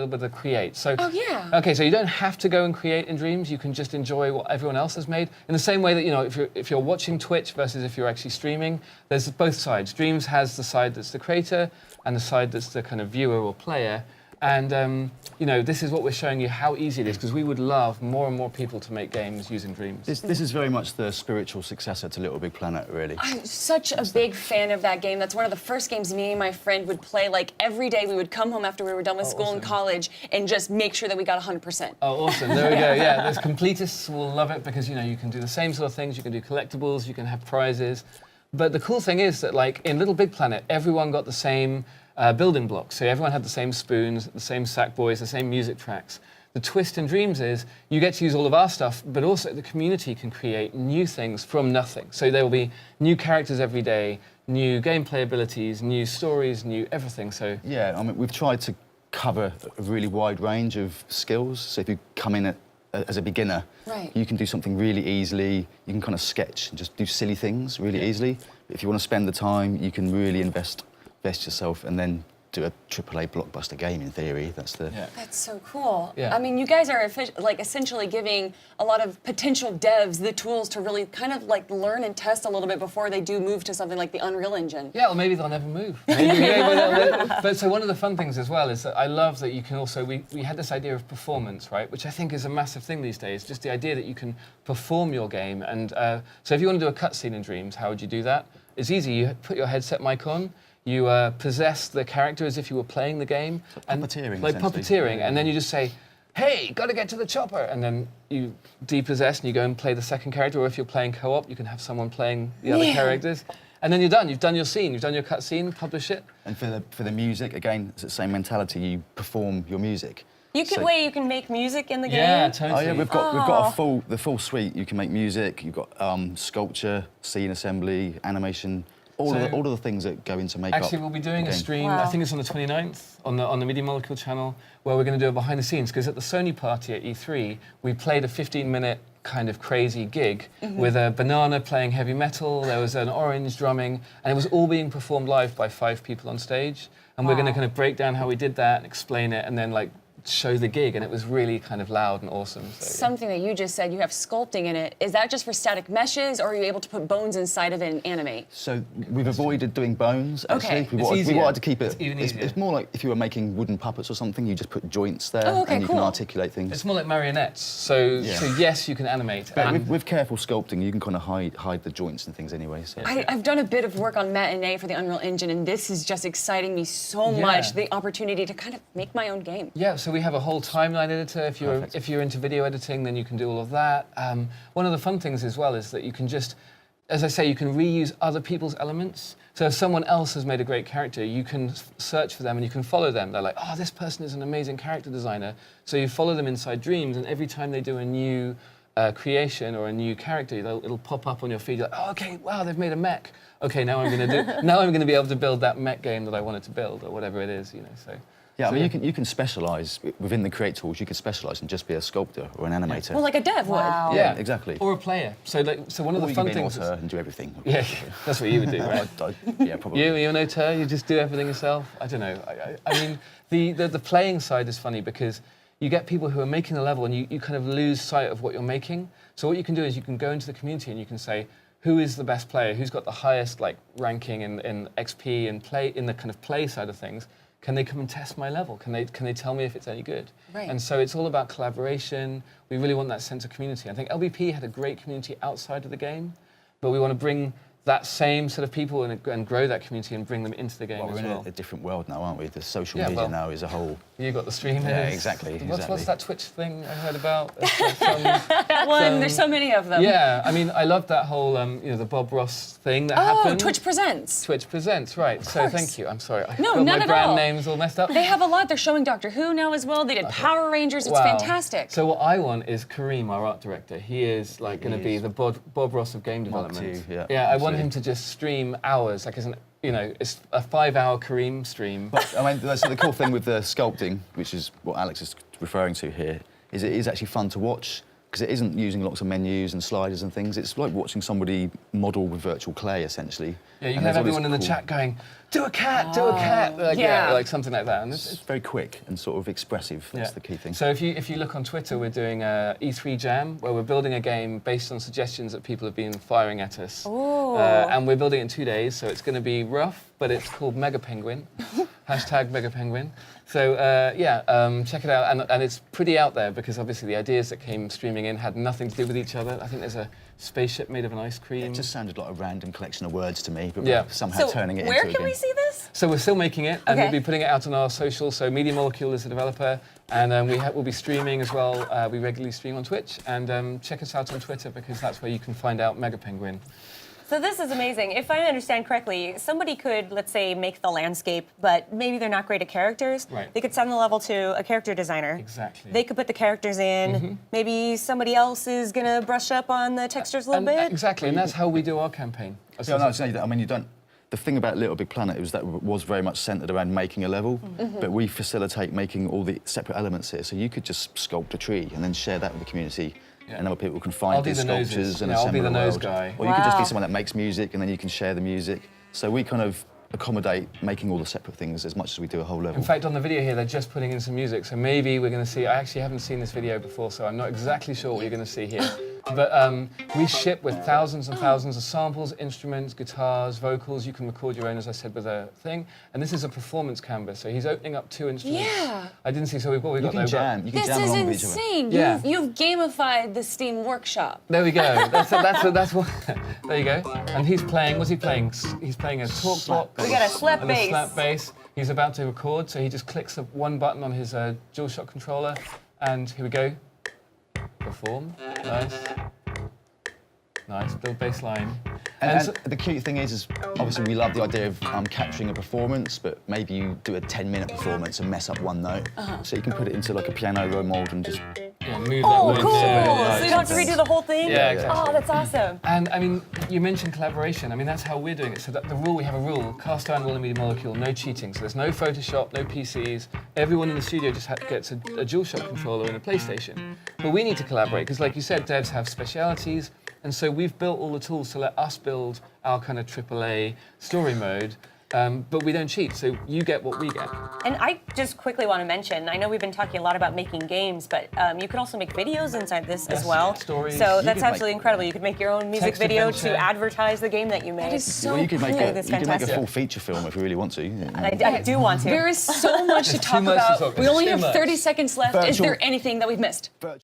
little bit of the create. So, Oh, yeah. Okay, so you don't have to go and create in Dreams. You can just enjoy what everyone else has made. In the same way that, you know, if you're watching Twitch versus if you're actually streaming, there's both sides. Dreams has the side that's the creator and the side that's the kind of viewer or player. And, you know, this is what we're showing you how easy it is, because we would love more and more people to make games using Dreams. This is very much the spiritual successor to Little Big Planet, really. I'm such a big fan of that game. That's one of the first games me and my friend would play. Like, every day we would come home after we were done with school and college and just make sure that we got 100%. Oh, awesome. There we go. Yeah, there's completists will love it because, you know, you can do the same sort of things. You can do collectibles, you can have prizes. But the cool thing is that, like, in Little Big Planet, everyone got the same building blocks. So everyone had the same spoons, the same Sackboys, the same music tracks. The twist in Dreams is you get to use all of our stuff, but also the community can create new things from nothing. So there will be new characters every day, new gameplay abilities, new stories, new everything. So yeah, I mean, we've tried to cover a really wide range of skills. So if you come in as a beginner, right, you can do something really easily. You can kind of sketch and just do silly things really easily. But if you want to spend the time, you can really invest yourself and then do a AAA blockbuster game, in theory. That's the... yeah. That's so cool. Yeah. I mean, you guys are like essentially giving a lot of potential devs the tools to really kind of like learn and test a little bit before they do move to something like the Unreal Engine. Yeah, or maybe they'll never move. But so one of the fun things as well is that I love that you can also, we had this idea of performance, right? Which I think is a massive thing these days, just the idea that you can perform your game. And so if you want to do a cutscene in Dreams, how would you do that? It's easy, you put your headset mic on, you possess the character as if you were playing the game. So puppeteering, like essentially. puppeteering, and then you just say, hey, gotta get to the chopper, and then you depossess and you go and play the second character, or if you're playing co-op, you can have someone playing the other characters. And then you're done, you've done your scene, you've done your cutscene, publish it. And for the music, again, it's the same mentality. You perform your music. You can you can make music in the game? Yeah, totally. Oh yeah, we've got the full suite. You can make music. You've got sculpture, scene assembly, animation, all of the things that go into makeup. Actually, we'll be doing a stream. Wow. I think it's on the 29th on the Media Molecule channel, where we're going to do a behind the scenes. Because at the Sony party at E3, we played a 15-minute kind of crazy gig with a banana playing heavy metal. There was an orange drumming, and it was all being performed live by 5 people on stage. And we're going to kind of break down how we did that and explain it, and then like show the gig, and it was really kind of loud and awesome. So, yeah. Something that you just said, you have sculpting in it. Is that just for static meshes, or are you able to put bones inside of it and animate? So we've avoided doing bones, actually. Okay. We wanted to keep it... It's even easier. It's more like if you were making wooden puppets or something, you just put joints there Oh, okay, and you cool. can articulate things. It's more like marionettes. So yes, you can animate. But and with careful sculpting, you can kind of hide the joints and things anyway. So. I've done a bit of work on Matinee for the Unreal Engine, and this is just exciting me so much, the opportunity to kind of make my own game. Yeah, so we have a whole timeline editor. If you're into video editing, then you can do all of that. One of the fun things as well is that you can just, as I say, you can reuse other people's elements. So if someone else has made a great character, you can search for them and you can follow them. They're like, oh, this person is an amazing character designer. So you follow them inside Dreams, and every time they do a new creation or a new character, it'll pop up on your feed. You're like, oh, okay, wow, they've made a mech. Okay, now I'm going to be able to build that mech game that I wanted to build, or whatever it is, you know. So. Yeah, I mean, you can specialise within the Create tools. You can specialise and just be a sculptor or an animator. Well, like a dev would. Yeah, exactly. Or a player. So one of the you fun can be an things. auteur and do everything. Yeah, that's what you would do, right? Yeah, probably. You're an auteur. You just do everything yourself. I don't know. I mean, the playing side is funny because you get people who are making a level and you kind of lose sight of what you're making. So what you can do is you can go into the community and you can say, who is the best player? Who's got the highest like ranking in XP and play in the kind of play side of things? Can they come and test my level? Can they tell me if it's any good? Right. And so it's all about collaboration. We really want that sense of community. I think LBP had a great community outside of the game, but we want to bring that same sort of people and grow that community and bring them into the game Well, as we're well. in a different world now, aren't we? The social media now is a whole... You got the streamers. Yeah, exactly. What's that Twitch thing I heard about? That one, there's so many of them. Yeah, I mean, I love that whole, the Bob Ross thing that happened. Twitch Presents. Twitch Presents, right. So thank you. I'm sorry. I No, got none my at brand all. names all messed up. They have a lot. They're showing Doctor Who now as well. They did Power Rangers. It's Wow. fantastic. So what I want is Kareem, our art director. He is like going to be the Bob Ross of game development. II, yeah, I want absolutely. him to just stream hours, like it's a 5-hour Kareem stream. But, I mean, that's the cool thing with the sculpting, which is what Alex is referring to here, is it is actually fun to watch because it isn't using lots of menus and sliders and things. It's like watching somebody model with virtual clay, essentially. Yeah, you And can have there's all this everyone in the cool- chat going, do a cat, do a cat, like, Yeah. like something like that. And It's very quick and sort of expressive. That's the key thing. So if you look on Twitter, we're doing a E3 Jam, where we're building a game based on suggestions that people have been firing at us. And we're building it in 2 days, so it's going to be rough, but it's called Mega Penguin. Hashtag Mega Penguin. So check it out, and it's pretty out there because obviously the ideas that came streaming in had nothing to do with each other. I think there's a spaceship made of an ice cream. It just sounded like a random collection of words to me, but Yeah. we're somehow So turning it where into a can we game. see this? So we're still making it, and Okay. we'll be putting it out on our social. So Media Molecule is the developer, and we'll be streaming as well. We regularly stream on Twitch, and check us out on Twitter because that's where you can find out Mega Penguin. So this is amazing. If I understand correctly, somebody could, let's say, make the landscape, but maybe they're not great at characters. Right. They could send the level to a character designer. Exactly. They could put the characters in. Maybe somebody else is gonna brush up on the textures a little bit. Exactly, and that's how we do our campaign. Yeah, no, I mean, you don't. The thing about Little Big Planet was that it was very much centred around making a level, but we facilitate making all the separate elements here. So you could just sculpt a tree and then share that with the community, and other people can find I'll do these the noses. sculptures and Yeah, I'll assemble be the a nose world. guy. Or you could just be Wow. someone that makes music, and then you can share the music. So we kind of accommodate making all the separate things as much as we do a whole level. In fact, on the video here, they're just putting in some music, so maybe we're going to see. I actually haven't seen this video before, so I'm not exactly sure what you're going to see here. But we ship with thousands and thousands of samples, instruments, guitars, vocals. You can record your own, as I said, with a thing. And this is a performance canvas, so he's opening up 2 instruments. Yeah. I didn't see, so we've got you though, can but- jam. You can This jam is along with each other. insane. Yeah. You've gamified the Steam Workshop. There we go. That's what. There you go. And he's playing. What's he playing? He's playing a talk box. We got a slap and a bass. slap bass. He's about to record, so he just clicks the one button on his DualShock controller, and here we go. Perform. Nice. Nice. Build bass line. And so- the cute thing is obviously we love the idea of capturing a performance, but maybe you do a 10-minute performance and mess up one note. So you can put it into like a piano roll mold and just yeah, move Oh, that cool! one. So you don't have to redo the whole thing? Yeah, exactly. Oh, that's awesome. And I mean, you mentioned collaboration. I mean, that's how we're doing it. So that we have a rule, cast iron, Media Molecule, no cheating. So there's no Photoshop, no PCs. Everyone in the studio just gets a DualShock controller and a PlayStation. But we need to collaborate because, like you said, devs have specialities. And so we've built all the tools to let us build our kind of AAA story mode. But we don't cheat, so you get what we get. And I just quickly want to mention, I know we've been talking a lot about making games, but you can also make videos inside this as Yes, well. stories. So You that's could make- absolutely incredible. You could make your own music Text video adventure. to advertise the game that you made. That is so well, you could make cool. a That's you could make a fantastic. full feature film if you really want to. I do want to. There is so much to There's too talk much to about. talk- We only too have much. 30 seconds left. Is Virtual- there anything that we've missed?